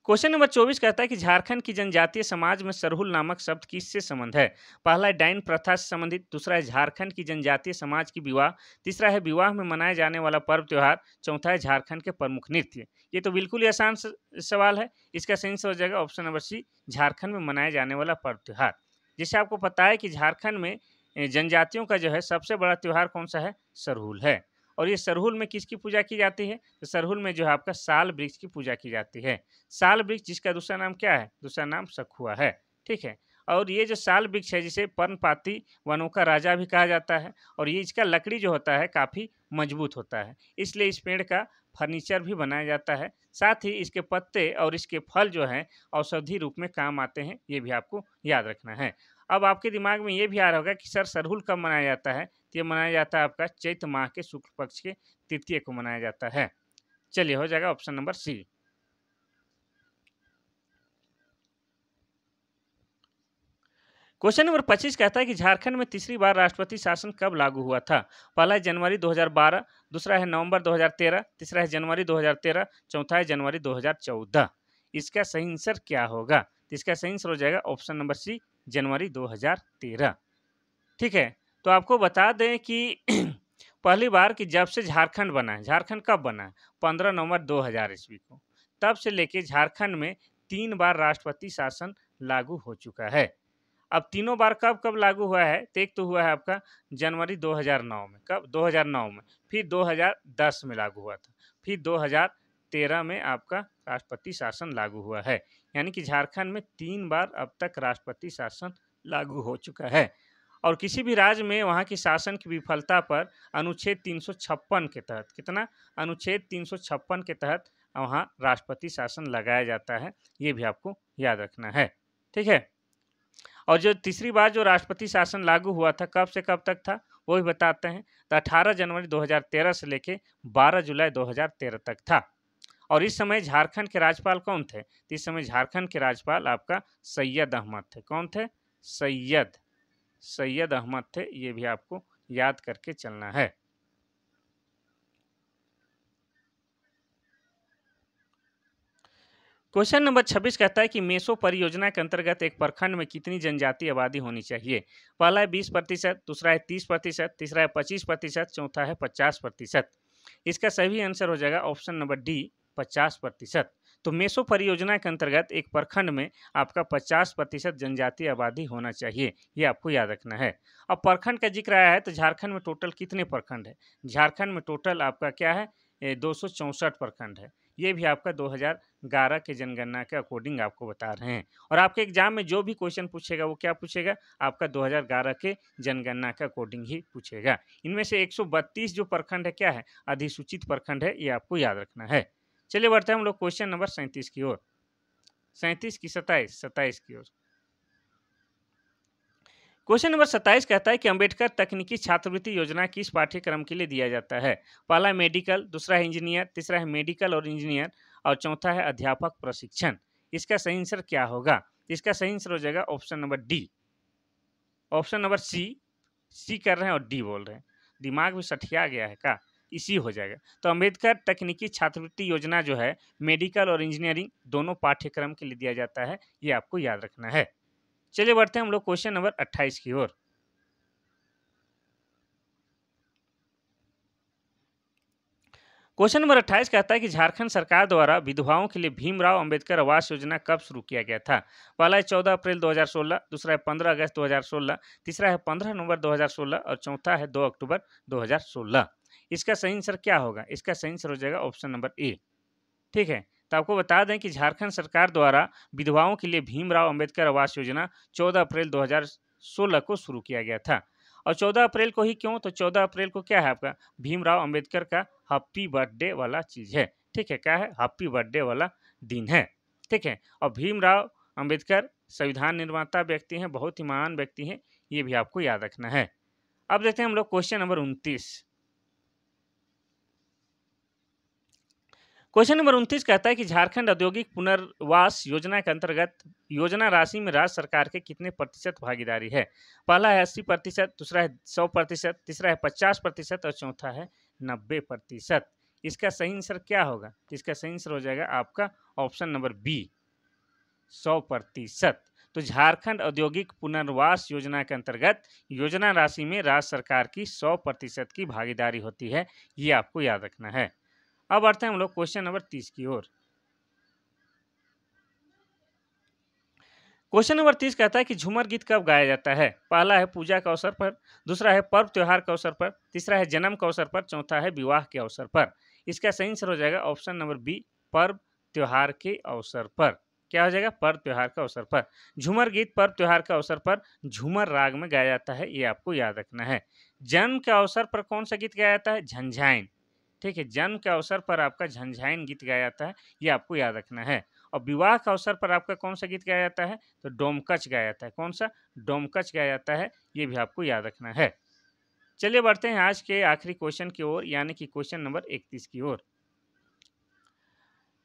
A: क्वेश्चन नंबर 24 कहता है कि झारखंड की जनजातीय समाज में सरहुल नामक शब्द किससे संबंध है? पहला है डाइन प्रथा से संबंधित, दूसरा है झारखंड की जनजातीय समाज की विवाह, तीसरा है विवाह में मनाए जाने वाला पर्व त्योहार, चौथा है झारखंड के प्रमुख नृत्य। ये तो बिल्कुल ही आसान सवाल है। इसका सही आंसर हो जाएगा ऑप्शन नंबर सी, झारखंड में मनाए जाने वाला पर्व त्योहार। जैसे आपको पता है कि झारखंड में जनजातियों का जो है सबसे बड़ा त्योहार कौन सा है? सरहुल है। और ये सरहुल में किसकी पूजा की जाती है? तो सरहुल में जो है आपका साल वृक्ष की पूजा की जाती है। साल वृक्ष जिसका दूसरा नाम क्या है? दूसरा नाम सखुआ है। ठीक है। और ये जो साल वृक्ष है जिसे पर्णपाती वनों का राजा भी कहा जाता है, और ये इसका लकड़ी जो होता है काफ़ी मजबूत होता है, इसलिए इस पेड़ का फर्नीचर भी बनाया जाता है। साथ ही इसके पत्ते और इसके फल जो हैं औषधि रूप में काम आते हैं, ये भी आपको याद रखना है। अब आपके दिमाग में ये भी आ रहा होगा कि सर सरहुल कब मनाया जाता है? तो ये मनाया जाता है आपका चैत्र माह के शुक्ल पक्ष के तृतीय को मनाया जाता है। चलिए हो जाएगा option number C. Question number 25 कहता है कि झारखंड में तीसरी बार राष्ट्रपति शासन कब लागू हुआ था? पहला है जनवरी 2012, दूसरा है नवंबर 2013, तीसरा है जनवरी 2013, चौथा है जनवरी 2014। इसका सही आंसर क्या होगा? तो इसका सही आंसर हो जाएगा ऑप्शन नंबर सी, जनवरी 2013। ठीक है। तो आपको बता दें कि पहली बार कि जब से झारखंड बना है, झारखंड कब बना है? 15 नवंबर 2000 ईस्वी को। तब से लेके झारखंड में 3 बार राष्ट्रपति शासन लागू हो चुका है। अब तीनों बार कब-कब लागू हुआ है? तो एक तो हुआ है आपका जनवरी 2009 में। कब? 2009 में। फिर 2010 में लागू हुआ था। फिर 2013 में आपका राष्ट्रपति शासन लागू हुआ है। यानी कि झारखंड में 3 बार अब तक राष्ट्रपति शासन लागू हो चुका है। और किसी भी राज्य में वहाँ की शासन की विफलता पर अनुच्छेद 356 के तहत, कितना? अनुच्छेद 356 के तहत वहाँ राष्ट्रपति शासन लगाया जाता है। ये भी आपको याद रखना है। ठीक है? और जो तीसरी बार जो राष्ट्रपति शासन लागू हुआ था, कब से कब तक था? वो भी बताते हैं। तो 18 जनवरी 2013 से लेके 12 जुलाई 2013 तक था। और इस समय झारखंड के राज्यपाल कौन थे? तो इस समय झारखंड के राज्यपाल आपका सैयद अहमद थे। कौन थे? सैयद अहमद थे। ये भी आपको याद करके चलना है। क्वेश्चन नंबर 26 कहता है कि मेसो परियोजना के अंतर्गत एक प्रखंड में कितनी जनजातीय आबादी होनी चाहिए? पहला है 20%, दूसरा है 30%, तीसरा है 25%, चौथा है 50%। इसका सही आंसर हो जाएगा ऑप्शन नंबर डी, 50%। तो मेसो परियोजना के अंतर्गत एक प्रखंड में आपका 50% जनजातीय आबादी होना चाहिए, ये आपको याद रखना है। अब प्रखंड का जिक्र आया है तो झारखंड में टोटल कितने प्रखंड है? झारखंड में टोटल आपका क्या है? 264 प्रखंड है। ये भी आपका 2011 के जनगणना के अकॉर्डिंग आपको बता रहे हैं। और आपके एग्जाम में जो भी क्वेश्चन पूछेगा वो क्या पूछेगा? आपका 2011 के जनगणना के अकॉर्डिंग ही पूछेगा। इनमें से 132 जो प्रखंड है क्या है? अधिसूचित प्रखंड है, ये आपको याद रखना है। चलिए बढ़ते हैं हम लोग क्वेश्चन नंबर 37 की ओर। 37 की 27 की ओर। क्वेश्चन नंबर 27 कहता है कि अंबेडकर तकनीकी छात्रवृत्ति योजना किस पाठ्यक्रम के लिए दिया जाता है? पहला है मेडिकल, दूसरा है इंजीनियर, तीसरा है मेडिकल और इंजीनियर, और चौथा है अध्यापक प्रशिक्षण। इसका सही आंसर क्या होगा? इसका सही आंसर हो जाएगा option number D, option number C कर रहे हैं और डी बोल रहे हैं। दिमाग में सठिया गया है का? इसी हो जाएगा। तो अंबेडकर तकनीकी छात्रवृत्ति योजना जो है मेडिकल और इंजीनियरिंग दोनों पाठ्यक्रम के लिए दिया जाता है, ये आपको याद रखना है। चलिए बढ़ते हैं हम लोग क्वेश्चन नंबर 28 की ओर। क्वेश्चन नंबर 28 कहता है कि झारखंड सरकार द्वारा विधवाओं के लिए भीमराव अंबेडकर आवास योजना कब शुरू किया गया था? पहला है 14 अप्रैल 2016, दूसरा है 15 अगस्त 2016, तीसरा है 15 नवंबर 2016 और चौथा है 2 अक्टूबर 2016। इसका सही आंसर क्या होगा? इसका सही आंसर हो जाएगा ऑप्शन नंबर ए। ठीक है। तो आपको बता दें कि झारखंड सरकार द्वारा विधवाओं के लिए भीमराव अंबेडकर आवास योजना 14 अप्रैल 2016 को शुरू किया गया था। और 14 अप्रैल को ही क्यों? तो 14 अप्रैल को क्या है आपका? भीमराव अंबेडकर का हैप्पी बर्थडे वाला चीज़ है। ठीक है, क्या है? हैप्पी बर्थडे वाला दिन है। ठीक है। और भीमराव अंबेडकर संविधान निर्माता व्यक्ति हैं, बहुत ही महान व्यक्ति हैं, ये भी आपको याद रखना है। अब देखते हैं हम लोग क्वेश्चन नंबर 29। क्वेश्चन नंबर 29 कहता है कि झारखंड औद्योगिक पुनर्वास योजना के अंतर्गत योजना राशि में राज्य सरकार के कितने प्रतिशत भागीदारी है? पहला है 80%, दूसरा है 100%, तीसरा है 50% और चौथा है 90%। इसका सही आंसर क्या होगा? तो इसका सही आंसर हो जाएगा आपका ऑप्शन नंबर बी 100%। तो झारखंड औद्योगिक पुनर्वास योजना के अंतर्गत योजना राशि में राज्य सरकार की 100% की भागीदारी होती है, ये आपको याद रखना है। अब बढ़ते हैं हम लोग क्वेश्चन नंबर 30 की ओर। क्वेश्चन नंबर 30 कहता है कि झूमर गीत कब गाया जाता है? पहला है पूजा के अवसर पर, दूसरा है पर्व त्योहार के अवसर पर, तीसरा है जन्म के अवसर पर, चौथा है विवाह के अवसर पर। इसका सही आंसर हो जाएगा ऑप्शन नंबर बी पर्व त्योहार के अवसर पर। क्या हो जाएगा? पर्व त्योहार के अवसर पर। झूमर गीत पर्व त्योहार के अवसर पर झूमर राग में गाया जाता है, ये आपको याद रखना है। जन्म के अवसर पर कौन सा गीत गाया जाता है? झंझाइन। ठीक है, जन्म के अवसर पर आपका झंझाइन गीत गाया जाता है, ये आपको याद रखना है। और विवाह के अवसर पर आपका कौन सा गीत गाया जाता है? तो डोमकच गाया जाता है। कौन सा? डोमकच गाया जाता है, ये भी आपको याद रखना है। चलिए बढ़ते हैं आज के आखिरी क्वेश्चन की ओर, यानी कि क्वेश्चन नंबर 31 की ओर।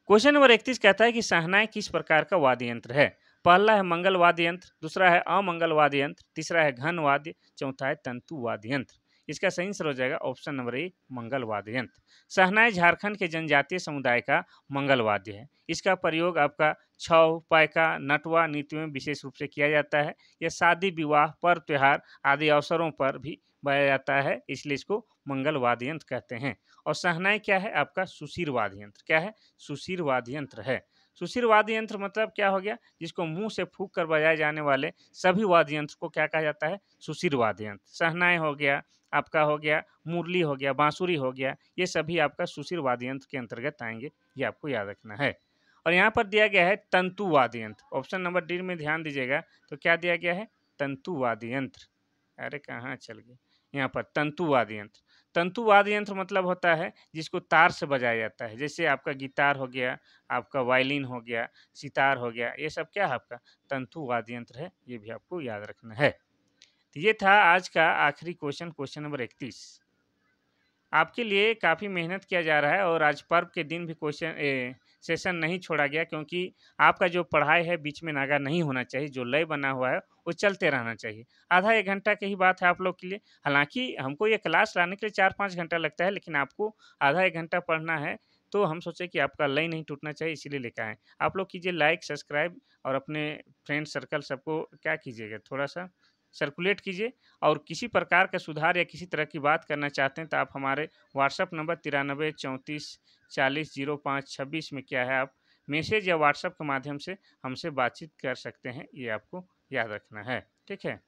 A: क्वेश्चन नंबर 31 कहता है कि शहनाई किस प्रकार का वाद्य यंत्र है? पहला है मंगल वाद्य यंत्र, दूसरा है अमंगल वाद्य यंत्र, तीसरा है घन वाद्य, चौथा है तंतु वाद्य यंत्र। इसका सही आंसर हो जाएगा ऑप्शन नंबर ए मंगल वाद्य यंत्र। शहनाई झारखंड के जनजातीय समुदाय का मंगल वाद्य है। इसका प्रयोग आपका छौ, पायका, नटवा नृत्य में विशेष रूप से किया जाता है। यह शादी, विवाह, पर्व त्योहार आदि अवसरों पर भी बजाया जाता है, इसलिए इसको मंगल वाद्य यंत्र कहते हैं। और शहनाई क्या है? आपका सुशीर वाद्य यंत्र। क्या है? सुशीर वाद्य यंत्र है। सुशीर वाद्य यंत्र मतलब क्या हो गया? जिसको मुंह से फूंक कर बजाए जाने वाले सभी वाद्य यंत्र को क्या कहा जाता है? सुशीर वाद्य यंत्र। शहनाई हो गया, आपका हो गया मुरली हो गया, बांसुरी हो गया, ये सभी आपका सुशीर वाद्य यंत्र के अंतर्गत आएंगे, ये आपको याद रखना है। और यहाँ पर दिया गया है तंतु वाद्य यंत्र। ऑप्शन नंबर डी में ध्यान दीजिएगा, तो क्या दिया गया है? तंतु वाद्य यंत्र। अरे कहाँ चल गए? यहाँ पर तंतु वाद्य यंत्र। तंतु वाद्य यंत्र मतलब होता है जिसको तार से बजाया जाता है, जैसे आपका गिटार हो गया, आपका वायलिन हो गया, सितार हो गया, ये सब क्या है? आपका तंतु वाद्य यंत्र है, ये भी आपको याद रखना है। तो ये था आज का आखिरी क्वेश्चन, क्वेश्चन नंबर 31। आपके लिए काफ़ी मेहनत किया जा रहा है और आज पर्व के दिन भी सेशन नहीं छोड़ा गया, क्योंकि आपका जो पढ़ाई है बीच में नागा नहीं होना चाहिए, जो लय बना हुआ है वो चलते रहना चाहिए। आधा 1 घंटा की ही बात है आप लोग के लिए। हालाँकि हमको ये क्लास लाने के लिए 4-5 घंटा लगता है, लेकिन आपको आधा 1 घंटा पढ़ना है, तो हम सोचे कि आपका लय नहीं टूटना चाहिए, इसीलिए लेकर आए। आप लोग कीजिए लाइक, सब्सक्राइब और अपने फ्रेंड सर्कल सबको क्या कीजिएगा, थोड़ा-सा सर्कुलेट कीजिए। और किसी प्रकार का सुधार या किसी तरह की बात करना चाहते हैं तो आप हमारे व्हाट्सएप नंबर 93 34 40 05 26 में क्या है, आप मैसेज या व्हाट्सएप के माध्यम से हमसे बातचीत कर सकते हैं, ये आपको याद रखना है। ठीक है,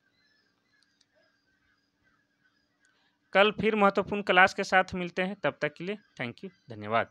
A: कल फिर महत्वपूर्ण क्लास के साथ मिलते हैं, तब तक के लिए थैंक यू, धन्यवाद।